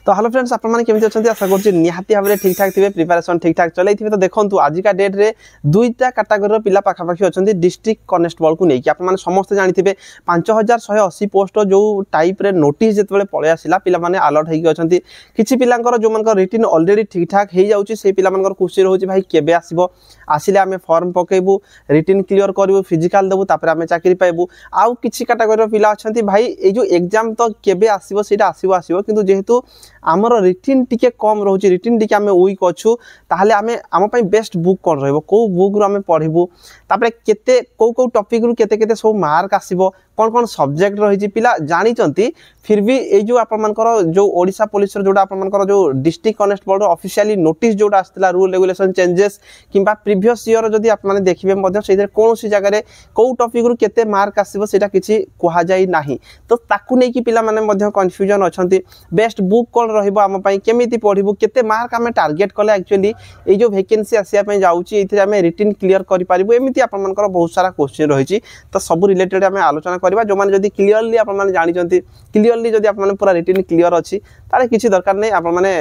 तो hello friends आपण माने केमिति अछंती आशा करछि निहाती भाबरे ठीक ठाक थिबे प्रिपरेशन ठीक ठाक चलै थिबे। तो देखंतु आज का डेट रे दुईटा कैटेगरी रो पिला पाखा पाखी अछंती डिस्ट्रिक्ट कॉन्स्टेबल को नै कि आपण माने समस्त जानि थिबे 5180 पोस्ट जो टाइप रे नोटिस जेतबेले पळे आसिला पिला माने अलर्ट हेकि अछंती। किछि पिलांकर जो मानकर रिटन ऑलरेडी ठीक ठाक हे जाउछि से पिला मानकर खुशी रहउछि भाई केबे आसीबो आसिले आमे फॉर्म पकेबु रिटन क्लियर करबु फिजिकल देबु तापर आमे चाकरी पाइबु। आउ किछि कैटेगरी रो पिला अछंती भाई ए जो एग्जाम तो केबे आसीबो सेटा आसीबो किंतु जेहेतु आमर रिटन टिके कम रोचे रिटन टिके आमे वीक अच्छु ताहले आमे आम पई बेस्ट बुक कोन रहबो को बुक रो आमे पढिबु तापरे केते को टॉपिक रो केते केते सब मार्क आसीबो कौन कौन सब्जेक्ट रही पिला जानी चंती। फिर भी ये जो आपण मानकर जो ओडिशा पुलिस रो जोडा आपण मानकर जो डिस्ट्रिक्ट कॉन्स्टेबल रो ऑफिशियली नोटिस जोडा आस्तिला रूल रेगुलेशन चेंजेस किंबा प्रीवियस ईयर जदी आपण माने देखिबे मध्य सेइदर कोनोसी जगह रे को टॉपिक रो केते मार्क आसीबो सेटा किछि कोहा जाई नाही। तो ताकू नै कि पिला माने मध्य कंफ्यूजन अछंती बेस्ट बुक कोन रहइबो आम पई केमिति पढिबो केते मार्क आमे टार्गेट कले एक्चुअली ए जो वैकेंसी आसिया पई जाउची एथि आमे रिटन क्लियर करि पारिबो एमिति आपण मानकर बहुत सारा क्वेश्चन रहिछि। तो सब रिलेटेड आमे आलोचना करबा जो माने जदी क्लियरली आपण माने जानि चंती क्लियरली जदी आपण माने पूरा रिटन क्लियर अछि तारे किछि दरकार नै आपण माने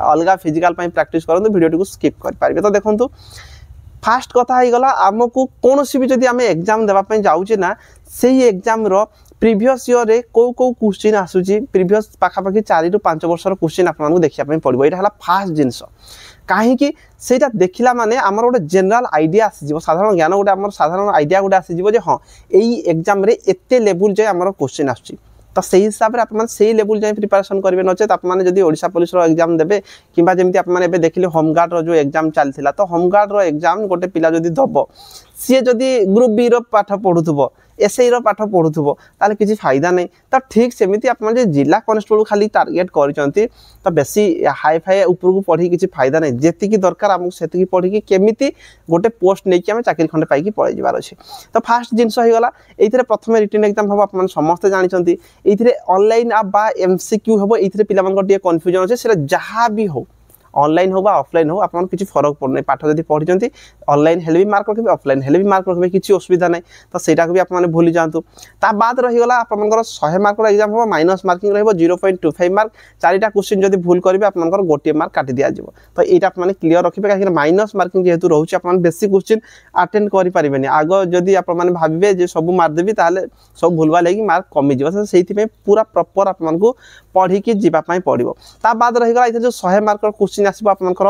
अलगा फिजिकल पई प्रैक्टिस करंतु वीडियो को स्किप कर पारिबे। तो देखंतु फास्ट कथा हे गला हमकु कोनोसी भी जदी आमे एग्जाम देबा पई जाउची ना सेही एग्जाम रो प्रीवियस ईयर रे को क्वेश्चन आसुची प्रीवियस पाखा पाखी 4 ରୁ 5 वर्ष रो क्वेश्चन आपण मानकु देखिया पई पड़िबो। एटा हला फास्ट जिंस काहे कि सेटा देखिला माने हमर गोटे जनरल आइडिया आसी जिवो साधारण ज्ञान गोटे हमर साधारण आइडिया गोटे आसी जिवो जे हां एई एग्जाम रे एते लेवल जे हमर क्वेश्चन आसुची तो सही हिसाब रे आपण सही लेवल जाय प्रिपरेशन करबे नचे आपण जदी ओडिशा पुलिस रो एग्जाम देबे किबा जेमति आपण एबे देखिले होमगार्ड रो जो एग्जाम चलथिला तो होमगार्ड रो एग्जाम गोटे पिला जदी दबो सी जदी ग्रुप बी रो पाठ पढुथबो एसआई रो पाठ पढुथबो ताले किछि फायदा नै। तो ठीक सेमिति आपण जे जिला कांस्टेबल खाली टारगेट करिसंती तो बेसी हाई फाई ऊपर को पढी किछि फायदा नै जेति की दरकार हमकु सेति की पढी कि केमिति गोटे पोस्ट नै कि हम चाकरी खंडे पाई कि पळै जिबार अछि। तो फास्ट जिंस होई गला एथिरे प्रथम रिटन एग्जाम हबो आपण समस्त जानि चंती एथिरे ऑनलाइन आ बा एमसीक्यू हबो एथिरे पिला मानकर टिके कन्फ्यूजन अछि सेरा जहा भी हो ऑनलाइन हो बा ऑफलाइन हो आपन किछि फरक पड़नै पाठ जदी पढिचंती ऑनलाइन हेले भी मार्क रखबे ऑफलाइन हेले भी मार्क रखबे किछि असुविधा नै। तो सेटा को भी आपन माने भूली जांतु ता बाद रहि गला आपनकर 100 मार्क रो एग्जाम हो माइनस मार्किंग रहबो 0.25 मार्क चारिटा क्वेश्चन जदी भूल करबे आपनकर गोटे मार्क काटि दिया जिवो। तो एटा आपन माने क्लियर रखिबे काहे माइनस मार्किंग जेहेतु रहउची आपन बेसी क्वेश्चन अटेंड करि परिबेनी आगो जदी आपन माने भाबिबे जे सब मार देबी ताले सब भूलवा लेगी मार्क कमी जिवो तो सेहिति पे पूरा प्रॉपर आपन को पढी कि जिबा पई पड़िबो। ता बाद रहि गला इथे जो 100 मार्क रो क्वेश्चन आसीबो आपनकर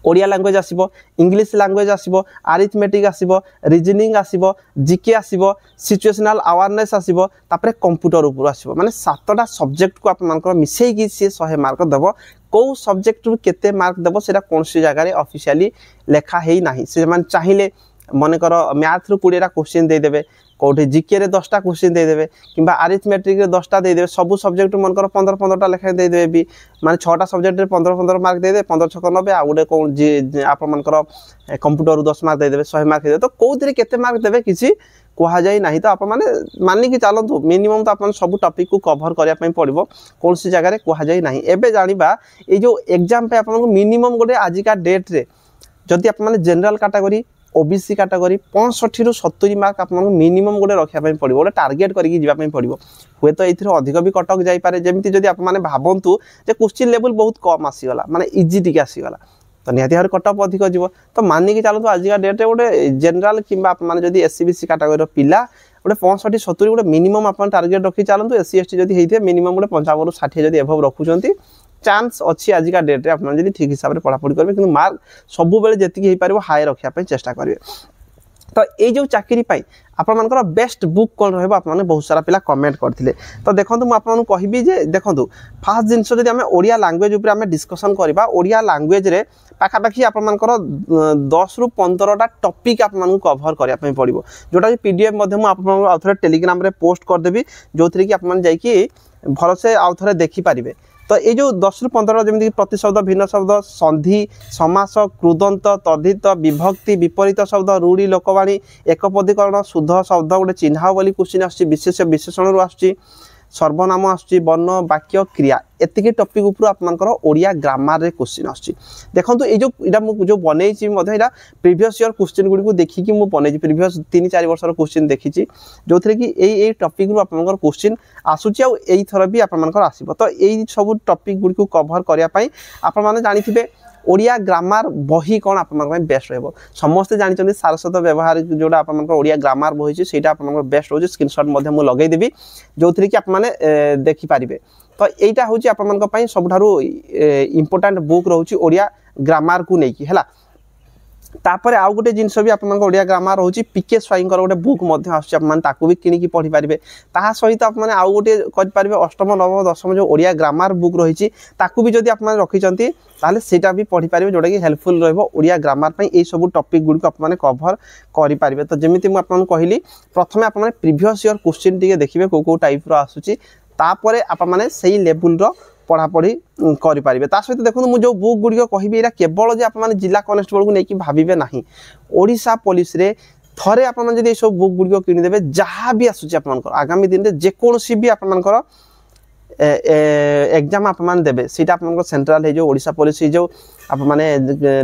ओडिया लैंग्वेज आसीबो इंग्लिश लैंग्वेज आसीबो अरिथमेटिक आसीबो रीजनिंग आसीबो जीके आसीबो सिचुएशनल अवेयरनेस आसीबो तापरे कंप्यूटर ऊपर आसीबो माने 7टा सब्जेक्ट को आपनकर मिसै कि से 100 मार्क देबो को सब्जेक्ट रू केते मार्क देबो सेटा कोनसी जगह रे ऑफिशियली लेखा हेई नाही से मान चाहिले मने कर मैथ रू 20टा क्वेश्चन दे देबे कोठे जीके रे 10टा क्वेश्चन दे देबे किबा अरिथमेटिक रे 10टा दे देबे सब सब्जेक्ट मन कर 15-15टा लेखा दे देबे भी माने 6टा सब्जेक्ट रे 15-15 मार्क दे दे 15-6 आ गुडे कोन जे आप मन कर कंप्यूटर 10 मार्क दे देबे 100 मार्क दे दे। तो कोउतरे केते मार्क देबे किछि कोहा जाई नाही। तो आप माने मानि कि चालंतु मिनिमम तो अपन सब टॉपिक को कवर करिया पई पड़िबो कोनसी जगह रे कोहा जाई नाही। एबे जानिबा ए जो एग्जाम पे आपन को मिनिमम गोटे आज का डेट रे जदी आप माने जनरल कैटेगरी ओबीसी कैटेगरी 65 ରୁ 70 मार्क आपन मिनिमम गोटे रखिया पई पड़िबो गोटे टारगेट करिकि जिबा पई पड़िबो हुए तो एथिरो अधिक भी कटक जाई पारे जेमिति जदी आप माने भाबंतु जे क्वेश्चन लेवल बहुत कम आसी गला माने इजी टिके आसी गला तो निहाती हर कटअप अधिक जिवो। तो मानि कि चालू तो आज का डेट रे गोटे जनरल किबा आप माने जदी एससीबीसी कैटेगरी रो पिला गोटे 65-70 गोटे मिनिमम आपन टारगेट रखि चालंतु एससी एसटी जदी हेइथे मिनिमम गोटे 55 ରୁ 60 जदी एभव रखुचंती चांस अच्छी आज का डेट रे आपन जदी ठीक हिसाब रे पढापढी करबे किंतु मार्क सबु बेले जेति कि हे पारिबो हाई रखिया पई चेष्टा करबे। तो ए जो चाकरी पाई आपण मानकर बेस्ट बुक कोन रहबो आप माने बहुत सारा पिला कमेंट करथिले। तो देखंतु म आपन कहबी जे देखंतु फास्ट जिंस जदी हमें ओडिया लैंग्वेज ऊपर हमें डिस्कशन करबा ओडिया लैंग्वेज रे पाखा पाखी आपण मानकर 10 ରୁ 15टा टॉपिक आप मानू कवर करिया पई पड़िबो जोटा पीडीएफ मध्ये म आपन आउथरे टेलीग्राम रे पोस्ट कर देबी जोथरे कि आप मान जाई कि भरोसे आउथरे देखि पारिबे। तो ये जो 10 ରୁ 15 जमी प्रतिशब्द भिन्न शब्द संधि समास कृदंत तद्धित विभक्ति विपरीत शब्द रूढ़ी लोकवाणी एकपदीकरण शुद्ध शब्द गोटे चिन्ह बोली क्वेश्चन आसुची विशेष विशेषण रू आसुची सर्वनाम आसुची वर्ण वाक्य क्रिया एतिकी टॉपिक ऊपर आपनकर ओडिया ग्रामर रे क्वेश्चन आसुची देखंतु ए जो इडा मु जो बनेइची मधे इडा प्रीवियस ईयर क्वेश्चन गुडी को देखि कि मु बनेइची प्रीवियस 3-4 वर्षर क्वेश्चन देखिची जोथरे कि ए टॉपिक रू आपनकर क्वेश्चन आसुची आ एई थर भी आपनकर आसीबो तो एई सब टॉपिक गुडी को कवर करिया पई आपन माने जानिथिबे ओडिया ग्रामर बही कोन आपन बेस्ट रहबो समस्त जानि सारस्वत व्यवहार जोडा आपन ओडिया ग्रामर बही छै सेटा आपन बेस्ट होछि स्क्रीनशॉट मध्ये मु लगै देबी जोथरि कि आपन माने देखि पारिबे तो एटा होछि आपन पई सबठारु इंपोर्टेंट बुक रहउछि ओडिया ग्रामर को नै कि हला तापर आउ गोटे जिनस भी आपन ओडिया ग्रामर होछि पीके स्वाईंकर गोटे बुक मध्ये आछी आपन ताकू भी किनि की पढी पारिबे ताहा सहित आपन आउ गोटे कर पारिबे अष्टम नवम दशम जो ओडिया ग्रामर बुक रहिछि ताकू भी जदी आपन रखिचंती ताले सेटा भी पढी पारिबे जोटा कि हेल्पफुल रहबो ओडिया ग्रामर पई ए सब टॉपिक गुडी को आपन कवर करि पारिबे तो जेमिति मु आपन कहली प्रथमे आपन प्रीवियस ईयर क्वेश्चन टिके देखिबे को टाइप रो आसुची तापरे आपन माने सेही लेवल रो पढ़ा पढ़ी करि पारिबे ता सहित देखो मु जो बुक गुडी कहबी एरा केवल जे आपन माने जिला कांस्टेबल को नै कि भाबिबे नाही ओडिसा पुलिस रे थरे आपन माने जदी सब बुक गुडी किनि देबे जहा भी आसुची आपन आगामी दिन रे जे कोनसी भी आपन मानकर एग्जाम आप मान देबे सीटा आपन सेंट्रल हे जो ओडिसा पुलिस हे जो आप माने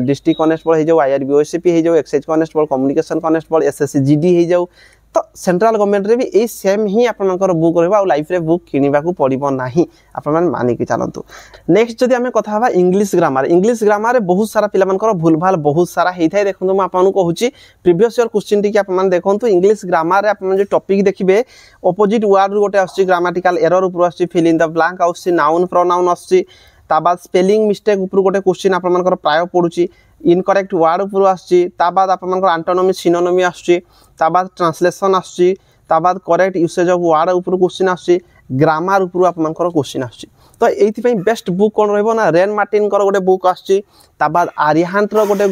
डिस्ट्रिक्ट कांस्टेबल हे जो आईआरबी ओएसपी हे जो excise constable communication constable SSC GD हे जो तो सेंट्रल गवर्नमेंट रे भी ए सेम ही आपनकर बुक रहबा आ लाइफ रे बुक किनिबा को पड़िबो नाही आपन मान मानि के चलंतु नेक्स्ट जदी हमें कथा हवा इंग्लिश ग्रामर रे बहुत सारा पिला मानकर भूल भाल बहुत सारा हेइ थाय देखंतु म आपन को कहूची प्रीवियस ईयर क्वेश्चन टी के आपन मान देखंतु इंग्लिश ग्रामर रे आपन जो टॉपिक देखिबे ऑपोजिट वर्ड गोटे आछी ग्रामेटिकल एरर ऊपर आछी फिल इन द ब्लैंक आछी नाउन प्रोनाउन आछी ता बाद स्पेलिंग मिस्टेक ऊपर गोटे क्वेश्चन आपन मानकर प्राय पडुची इनकरेक्ट वर्ड ऊपर आछी ता बाद आपन मानकर एंटोनिमी सिनोनिमी आछी ता बाद ट्रांसलेशन आछी ता बाद करेक्ट यूसेज ऑफ वर्ड ऊपर क्वेश्चन आछी ग्रामर ऊपर आपन मानकर क्वेश्चन आछी तो एथि पई बेस्ट बुक कोन रहबो ना रेन मार्टिन कर गोटे बुक आछी ता बाद आर्यहांत रो गोटे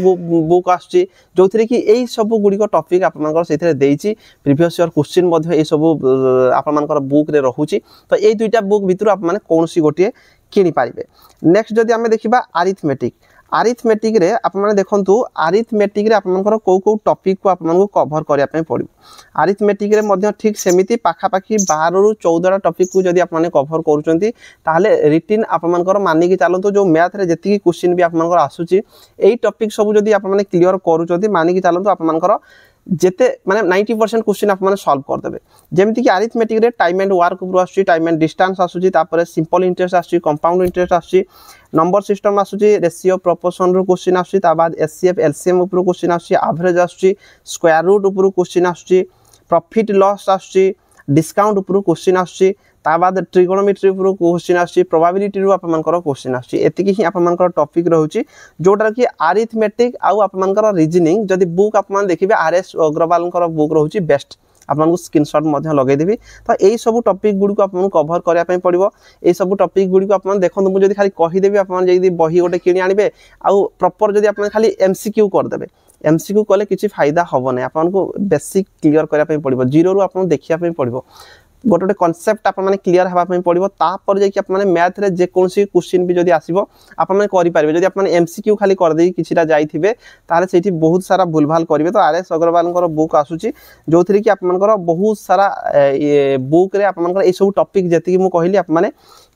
बुक आछी जोथरे कि एई सब गुडी को टॉपिक आपन मानकर सेथरे देइची प्रीवियस ईयर क्वेश्चन मध्ये एई सब आपन मानकर बुक रे रहूची तो एई दुईटा बुक भितर आप माने कोनसी गोटे किनि पारिबे नेक्स्ट जदी हमें देखिबा अरिथमेटिक रे आप माने देखंतु अरिथमेटिक रे आप मानकर को टॉपिक को आप मानको कवर करिया पय पड़िबो अरिथमेटिक रे मध्ये ठीक सेमिति पाखा पाखी 12 रु 14 टॉपिक को जदी आप माने कवर करूचंती ताले रिटिन आप मानकर मानि के चलंतु जो मैथ रे जति क्वेश्चन भी आप मानकर आसुची एई टॉपिक सब जदी आप माने क्लियर करूचंती मानि के चलंतु आप मानकर जेते माने 90% क्वेश्चन आप माने सॉल्व कर देबे जेमिति कि अरिथमेटिक रे टाइम एंड वर्क ऊपर आसुची टाइम एंड डिस्टेंस आसुची तापर सिंपल इंटरेस्ट आसुची कंपाउंड इंटरेस्ट आसुची नंबर सिस्टम आसुची रेशियो प्रोपोर्शन रो क्वेश्चन आसुची ता बाद एचसीएफ एलसीएम ऊपर क्वेश्चन आसुची एवरेज आसुची स्क्वायर रूट ऊपर क्वेश्चन आसुची प्रॉफिट लॉस आसुची डिस्काउंट ऊपर क्वेश्चन आसुची ता बाद ट्रिगोनोमेट्री ऊपर क्वेश्चन आसुची प्रोबेबिलिटी रो आप मानकर क्वेश्चन आसुची एतिकी ही आप मानकर टॉपिक रहउची जोटा कि अरिथमेटिक आउ आप मानकर रीजनिंग जदी बुक आप मान देखिबे आरएस अग्रवाल कर बुक रहउची बेस्ट आपन स्क्रीनशॉट मध्ये लगे देबी तो एई सब टॉपिक गुडी को आपन कवर करिया पय पड़िबो एई सब टॉपिक गुडी को आपन देखन मु जदी खाली कहि देबी आपन जदी बही गोटे किनि आनिबे आउ प्रॉपर जदी आपन खाली एमसीक्यू कर देबे एमसीक्यू कले किछि फायदा हबो नै आपन को बेसिक क्लियर करिया पय पड़िबो जीरो रु आपन देखिया पय पड़िबो गोटे गोटे कॉन्सेप्ट आप माने क्लियर हवा पय पड़िबो तापर जे कि आप माने मैथ रे जे कोनसी क्वेश्चन भी जदी आसीबो आप माने करि पारिबे जदी आप माने एमसीक्यू खाली कर देई किछिटा जाईथिबे ताले सेठी बहुत सारा भूलभाल करिवे तो आरएस अग्रवाल कर बुक आसुची जोथरि कि आप मानकर बहुत सारा बुक रे आप मानकर ए सब टॉपिक जति कि मु कहली आप माने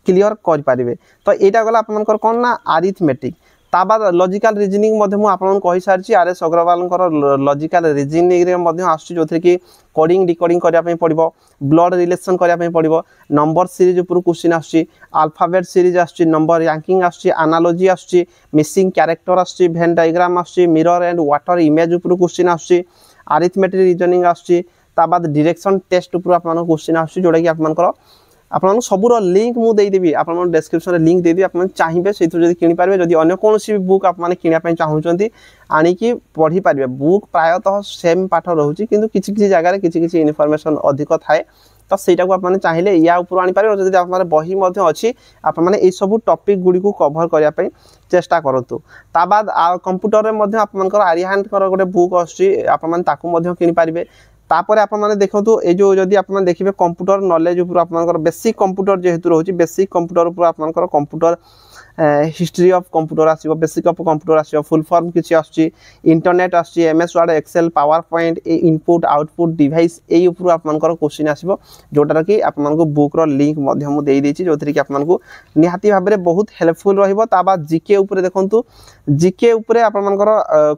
क्लियर कर पारिबे तो एटा गला आप मानकर कोन ना अरिथमेटिक ता बाद लॉजिकल रीजनिंग मध्ये मु आपन कहि सारची आरएस अग्रवाल कर लॉजिकल रीजनिंग रे मध्ये आसुची जोथि कि कोडिंग डिकोडिंग करिया पय पड़िबो ब्लड रिलेशन करिया पय पड़िबो नंबर सीरीज ऊपर क्वेश्चन आसुची अल्फाबेट सीरीज आसुची नंबर रैंकिंग आसुची एनालॉजी आसुची मिसिंग कैरेक्टर आसुची वेन डायग्राम आसुची मिरर एंड वाटर इमेज ऊपर क्वेश्चन आसुची अरिथमेटिक रीजनिंग आसुची ता बाद डायरेक्शन टेस्ट ऊपर आपन क्वेश्चन आसुची जोडा कि आपन कर आपन सबुर लिंक मु देई देबी आपन डिस्क्रिप्शन रे लिंक देई देबी आपन चाहिबे सेथु जदी किनि पारबे जदी अन्य कोनोसी भी बुक आप माने किनिया पय चाहुचंती आनी कि पढी पारबे बुक प्रायतः सेम पाठ रहउची किंतु किछि किछि जगह रे किछि किछि इन्फॉर्मेशन अधिक थाए तो सेटा को आप माने चाहिले या ऊपर आनी पारे जदी आप माने बही मध्ये अछि आप माने ए सब टॉपिक गुडी को कवर करिया पय चेष्टा करंतु ता बाद कंप्यूटर रे मध्ये आप मानकर आर्यहांत कर गोटे बुक आछि आप माने ताकू मध्ये किनि पारबे तापर आप माने देखंतु ए जो जदी आप माने देखिबे कंप्यूटर नॉलेज ऊपर आप मानकर बेसिक कंप्यूटर जेहेतु रहउची बेसिक कंप्यूटर ऊपर आप मानकर कंप्यूटर हिस्ट्री ऑफ कंप्यूटर आसीबो बेसिक ऑफ कंप्यूटर आसीबो फुल फॉर्म किछि आछि इंटरनेट आछि MS word excel power point ए इनपुट आउटपुट डिवाइस एई ऊपर आप मानकर क्वेश्चन आसीबो जोटार कि आप मानको बुक रो लिंक मध्यम देई देछि जोथि कि आप मानको निहाती भाबरे बहुत हेल्पफुल रहिबो ता बाद जीके ऊपर देखंतु जीके ऊपर आप मानकर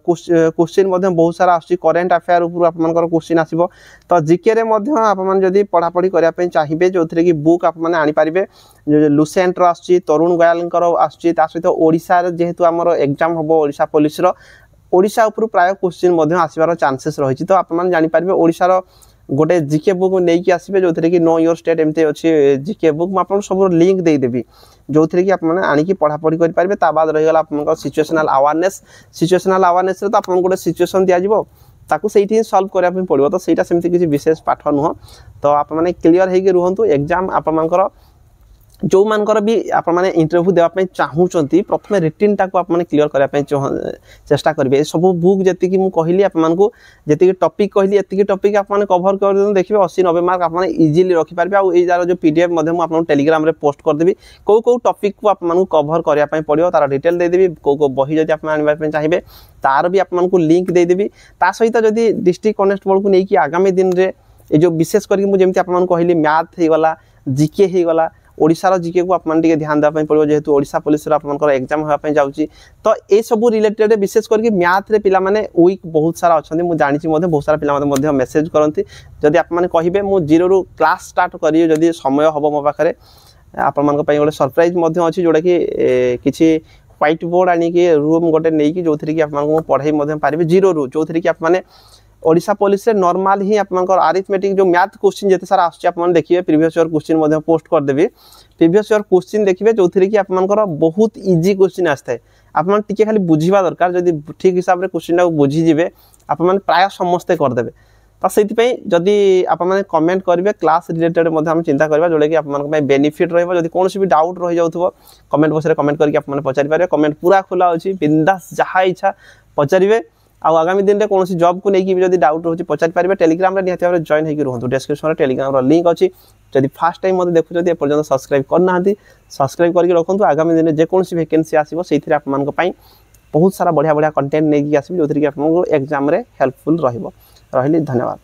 क्वेश्चन मध्यम बहुत सारा आछि करंट अफेयर ऊपर आप मानकर क्वेश्चन आसीबो तो जीके रे मध्यम आप मान जदी पढा पढी करिया पय चाहिबे जोथि कि बुक आप माने आनी परिबे लुसेंट रो आछि तरुण गोयल आछि ता सहित ओडिसा रे जेहेतु हमर एग्जाम होबो ओडिसा पुलिस रो ओडिसा ऊपर प्राय क्वेश्चन मध्यम आसीबार चांसेस रहिछि तो आप मान जानि परिबे ओडिसा रो गोटे जीके बुक नै कि आसीबे जोथि कि नो योर स्टेट एमते अछि जीके बुक म आपन सब लिंक देई देबी जोथि कि आप माने आनी कि पढा पढी करि परिबे ता बाद रहि गेला आपन सिचुएशनल अवेयरनेस रे तो आपन गोटे सिचुएशन दिया जिवो ताकू सेठी सॉल्व करिया पे पड़िबो तो सेटा सेमति किछि विशेष पाठ नुह तो आप माने क्लियर हे कि रुहंतु एग्जाम आप मानकर जो मानकर भी आप माने इंटरव्यू देवा पे चाहूचंती प्रथम रिटन टाको आप माने क्लियर करिया पे चेष्टा करबे सब बुक जति कि मु कहिली आप मानकू जति कि टॉपिक कहिली एति टॉपिक आप माने कवर कर देन देखिबे 80-90 मार्क आप माने इजीली रखि पारबे आ ए जार जो पीडीएफ मध्ये मु आपन टेलीग्राम रे पोस्ट कर देबी को टॉपिक को आप मानकू कवर करिया पे पड़ियो तार डिटेल दे देबी को बही जति आप माने पे चाहिबे तार भी आप मानकू लिंक दे देबी ता सहित जति डिस्ट्रिक्ट कॉन्स्टेबल को नै कि आगामी दिन रे ए जो विशेष करके मु जेमति आप मानकू कहिली मैथ हे गला जीके हे गला ओडिसा रो जीके को आपन टिके ध्यान दा पय पड़ो जेहेतु ओडिसा पुलिस रो आपन एग्जाम होया पय जाउची तो ए सब रिलेटेड विशेष करके मैथ रे पिला माने वीक बहुत सारा अछंती मु जानि छि बहुत सारा पिला मध्ये मेसेज करंती जदी आप माने कहिबे मु 0 रो क्लास स्टार्ट करियो जदी समय हबो मो पाखरे आपन मान पय गोटे सरप्राइज मध्ये अछि जोडा कि किछि व्हाइट बोर्ड आनी कि रूम गोटे नै कि जोथि कि आप मान पढाई मध्ये पारिबे 0 रो जोथि कि आप माने ओडिसा पुलिस रे नॉर्मल ही आपनकर अरिथमेटिक जो मैथ क्वेश्चन जते सारा आछी आपन देखिबे प्रीवियस ईयर क्वेश्चन मध्ये पोस्ट कर देबी प्रीवियस ईयर क्वेश्चन देखिबे जोथि कि आपनकर बहुत इजी क्वेश्चन आस्ते आपन टिके खाली बुझिबा दरकार जदी ठीक हिसाब रे क्वेश्चन को बुझी जिवे आपन प्राय समस्त कर देबे तो सेति पय जदी आपन कमेंट करिवे क्लास रिलेटेड मध्ये हम चिंता करबा जोले कि आपन पय बेनिफिट रहबो जदी कोनोसी भी डाउट रहि जाउथबो कमेंट बॉक्स रे कमेंट करके आपन पचारि पारे कमेंट पूरा खुला अछि बिंदास जहा इच्छा पचारिवे आ आगामी दिन रे कोनोसी जॉब को नै कि जदी डाउट रहउची पचारि पारिबे टेलीग्राम रे निहाती भाबे जॉइन हेकि रहंतु डिस्क्रिप्शन रे टेलीग्राम रो लिंक अछि जदी फर्स्ट टाइम मते देखु जदी ए पर्यंत सब्सक्राइब करना हंती सब्सक्राइब करके रखंतु आगामी दिन रे जे कोनोसी वैकेंसी आसीबो सेथिरे आप मान को पई बहुत सारा बढ़िया बढ़िया कंटेंट नै कि आसीबो जोथि कि आप एग्जाम रे हेल्पफुल रहइबो रहली धन्यवाद।